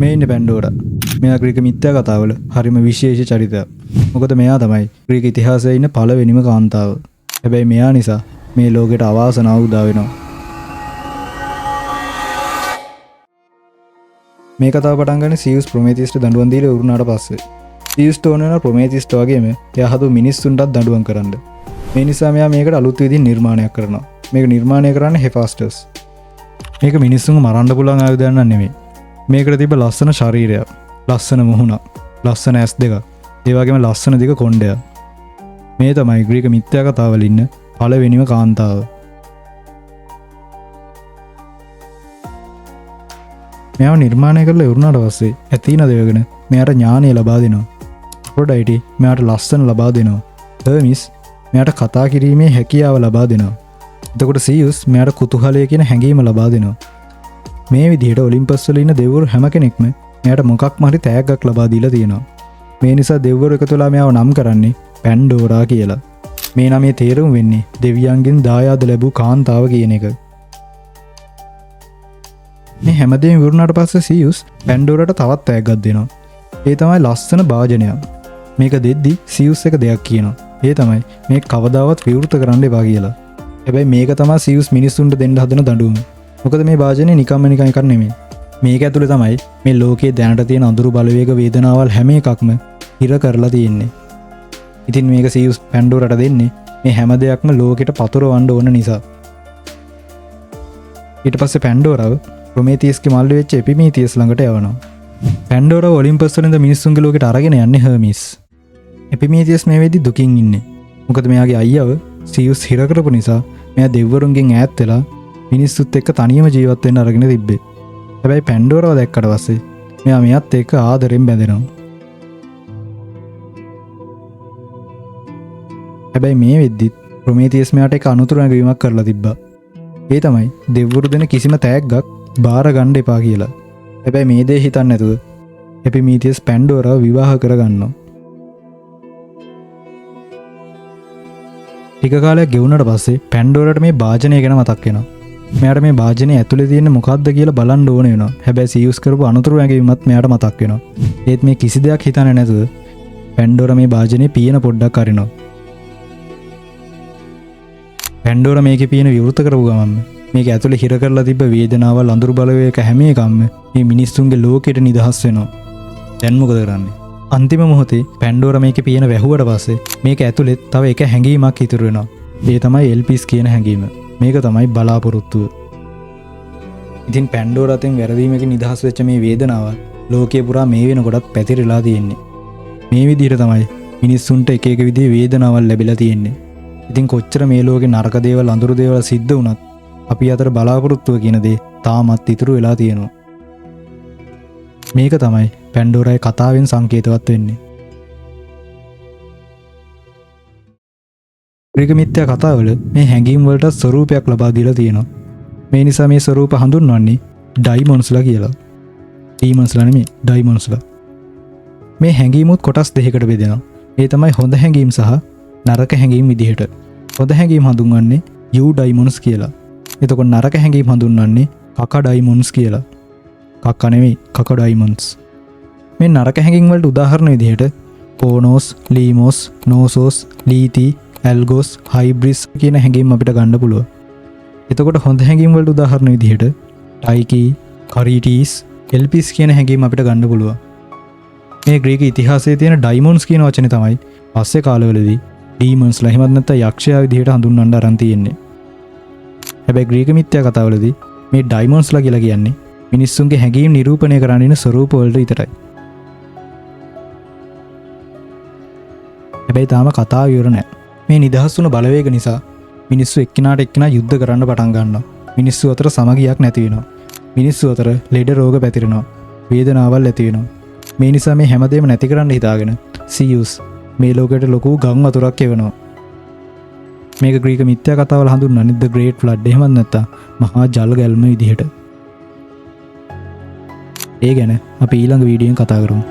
මේ ඉන්නේ පැන්ඩෝරා. මෙයා ග්‍රීක මිත්‍යා කතාවල හරිම විශේෂ චරිතයක්. මොකද මෙයා තමයි ග්‍රීක ඉතිහාසයේ ඉන්න පළවෙනිම කාන්තාව. හැබැයි මෙයා නිසා මේ ලෝකෙට අවාසනාව උදා වෙනවා. මේ කතාව පටන් ගන්නේ සියුස් ප්‍රොමේතියස්ට දඬුවම් දීලා උරුණාට පස්සේ. සියුස්ට ඕන වෙන ප්‍රොමේතියස්ට වගේම එයා හදපු මිනිස්සුන්ටත් දඬුවම් කරන්න. මේ නිසා මෙයා මේකට අලුත් විදිහින් නිර්මාණයක් කරනවා. මේක නිර්මාණය කරන්නේ හෙෆාස්ටස්. මේක මිනිස්සුන්ව මරන්න පුළුවන් ආයුධයක් නෙමෙයි. මේකට තිබ්බ ලස්සන ශරීරයක්, ලස්සන මුහුණක්, ලස්සන ඇස් දෙකක්, ඒ වගේම ලස්සන දිග කොණ්ඩයක්. මේ තමයි ග්‍රීක මිත්‍යා කතාවල ඉන්න පළවෙනිම කාන්තාව. මෙයාව නිර්මාණය කරලා ඉවරනාට පස්සේ ඇතීන දෙවගෙන මෙයාට ඥානය ලබා දෙනවා. ඇෆ්‍රොඩයිටි මෙයාට ලස්සන ලබා දෙනවා. හර්මිස් මෙයාට කතා කිරීමේ හැකියාව ලබා දෙනවා. එතකොට සියුස් මෙයාට කුතුහලය කියන හැඟීම ලබා දෙනවා. මේ විදිහට ඔලිම්පස් වල ඉන්න දෙවිවරු හැම කෙනෙක්ම මෙයාට මොකක්ම හරි තෑග්ගක් ලබා දීලා තියෙනවා. මේ නිසා දෙවිවරු එකතු වෙලා මෙයාව නම් කරන්නේ පැන්ඩෝරා කියලා. මේ නමේ තේරුම වෙන්නේ දෙවියන්ගෙන් දායාද ලැබූ කාන්තාව කියන එක. මේ හැමදේම ඉවරුනාට පස්සේ සියුස් පැන්ඩෝරාට තවත් තෑග්ගක් දෙනවා. ඒ තමයි ලස්සන භාජනයක්. මේක දෙද්දි සියුස් එක දෙයක් කියනවා. ඒ තමයි මේක කවදාවත් විවෘත කරන්න එපා කියලා. හැබැයි මේක තමයි සියුස් මිනිස්සුන්ට දෙන්න හදන දඬුවම. මොකද මේ වාජනේ නිකම්ම නිකන් එකක් නෙමෙයි. මේක ඇතුලේ තමයි මේ ලෝකයේ දැනට තියෙන අඳුරු බලවේග වේදනාවල් හැම එකක්ම හිර කරලා තියෙන්නේ. ඉතින් මේක සියුස් පැන්ඩෝරාට දෙන්නේ මේ හැම දෙයක්ම ලෝකෙට පතුරවන්න ඕන නිසා. ඊට පස්සේ පැන්ඩෝරාව ප්‍රොමේතියස්ගේ මල්ලි වෙච්ච එපිමීතියස් ළඟට යවනවා. පැන්ඩෝරාව ඔලිම්පස් වලින්ද මිනිස්සුන්ගේ ලෝකෙට අරගෙන යන්නේ හර්මිස්. එපිමීතියස් මේ වෙද්දි දුකින් ඉන්නේ. මොකද මෙයාගේ අයියව සියුස් හිර කරපු නිසා මෙයා දෙවිවරුන්ගෙන් ඈත් වෙලා මිනිස්සුත් එක්ක තනියම ජීවත් වෙන්න අරගෙන තිබ්බේ. හැබැයි පැන්ඩෝරාව දැක්කට පස්සේ මෙයා මෙයත් එක්ක ආදරෙන් බැඳෙනවා. හැබැයි මේ වෙද්දිත් ප්‍රොමේතියස් මෙයාට එක අනුතුරු නැගවීමක් කරලා තිබ්බා. ඒ තමයි දෙවිවරු දෙන කිසිම තෑග්ගක් බාර ගන්න එපා කියලා. හැබැයි මේ දේ හිතන්නේ නැතුව එපිමීතියස් පැන්ඩෝරාව විවාහ කරගන්නවා. ටික කාලයක් ගෙවුනට පස්සේ පැන්ඩෝරාට මේ භාජනය ගැන මතක් වෙනවා. මෙයාට මේ භාජනයේ ඇතුලේ තියෙන මොකක්ද කියලා බලන්න ඕන වෙනවා. හැබැයි සියුස් කරපු අනුතුරු නැගීමත් මෙයාට මතක් වෙනවා. ඒත් මේ කිසි දෙයක් හිතන්නේ නැතුව පැන්ඩෝරා මේ භාජනයේ පියන පොඩ්ඩක් අරිනවා. පැන්ඩෝරා මේකේ පියන විවෘත කරපු ගමන්ම මේක ඇතුලේ හිර කරලා තිබ්බ වේදනාවල් අඳුරු බලවේග හැම එකක්ම මේ මිනිස්සුන්ගේ ලෝකෙට නිදහස් වෙනවා. දැන් මොකද කරන්නේ? අන්තිම මොහොතේ පැන්ඩෝරා මේකේ පියන වැහුවට පස්සේ මේක ඇතුලේ තව එක හැඟීමක් ඉතුරු වෙනවා. ඒ තමයි එල්පිස් කියන හැඟීම. මේක තමයි බලාපොරොත්තුව. ඉතින් පැන්ඩෝරාතෙන් වැරදීමකින් නිදහස් වෙච්ච මේ වේදනාව ලෝකයේ පුරා මේ වෙනකොටත් පැතිරලා තියෙන්නේ. මේ විදිහට තමයි මිනිස්සුන්ට එක එක විදිහේ වේදනාවල් ලැබිලා තියෙන්නේ. ඉතින් කොච්චර මේ ලෝකේ නරක දේවල් අඳුරු දේවල් සිද්ධ වුණත් අපි අතර බලාපොරොත්තුව කියන දේ තාමත් ඉතුරු වෙලා තියෙනවා. මේක තමයි පැන්ඩෝරාගේ කතාවෙන් සංකේතවත් වෙන්නේ. ග්‍රීක මිත්‍යා කතාවල මේ හැඟීම් වලට ස්වරූපයක් ලබා දීලා තියෙනවා. මේ නිසා මේ ස්වරූප හඳුන්වන්නේ ඩයිමොන්ස්ලා කියලා. ඩීමොන්ස්ලා නෙමෙයි ඩයිමොන්ස්ලා. මේ හැඟීමුත් කොටස් දෙකකට බෙදෙනවා. ඒ තමයි හොඳ හැඟීම් සහ නරක හැඟීම් විදිහට. හොඳ හැඟීම් හඳුන්වන්නේ යූ ඩයිමොන්ස් කියලා. එතකොට නරක හැඟීම් හඳුන්වන්නේ කක ඩයිමොන්ස් කියලා. කක නෙමෙයි කක ඩයිමොන්ස්. මේ නරක හැඟීම් වලට උදාහරණ විදිහට කෝනෝස්, ලීමෝස්, නෝසෝස්, ලීති, ඇල්ගෝස්, හයිබ්‍රිස් කියන හැඟීම් අපිට ගන්න පුළුවන්. එතකොට හොඳ හැඟීම් වලට උදාහරණ විදිහට ටයිකී, කරීටිස්, එල්පිස් කියන හැඟීම් අපිට ගන්න පුළුවන්. මේ ග්‍රීක ඉතිහාසයේ තියෙන ඩයිමොන්ස් කියන වචනේ තමයි පස්සේ කාලවලදී ඩීමොන්ස්ලා එහෙමත් නැත්නම් යක්ෂයා විදිහට හඳුන්වන්න අරන් තියෙන්නේ. හැබැයි ග්‍රීක මිත්‍යා කතාවලදී මේ ඩයිමොන්ස්ලා කියලා කියන්නේ මිනිස්සුන්ගේ හැඟීම් නිරූපණය කරන්න ඉන ස්වරූප වලට විතරයි. හැබැයි තාම කතාව ඉවර නැහැ. මේ නිදහස් වුණ බලවේග නිසා මිනිස්සු එක්කිනාට එක්කිනා යුද්ධ කරන්න පටන් ගන්නවා. මිනිස්සු අතර සමගියක් නැති වෙනවා. මිනිස්සු අතර ලෙඩ රෝග පැතිරෙනවා. වේදනාවල් ඇති වෙනවා. මේ නිසා මේ හැමදේම නැති කරන්න හිතාගෙන සියුස් මේ ලෝකයට ලොකු ගම් වතුරක් එවනවා. මේක ග්‍රීක මිත්‍යා කතාවල හඳුන්වන්නේ The Great Flood එහෙමත් නැත්නම් මහා ජල ගැල්ම විදිහට. ඒ ගැන අපි ඊළඟ වීඩියෝෙන් කතා කරමු.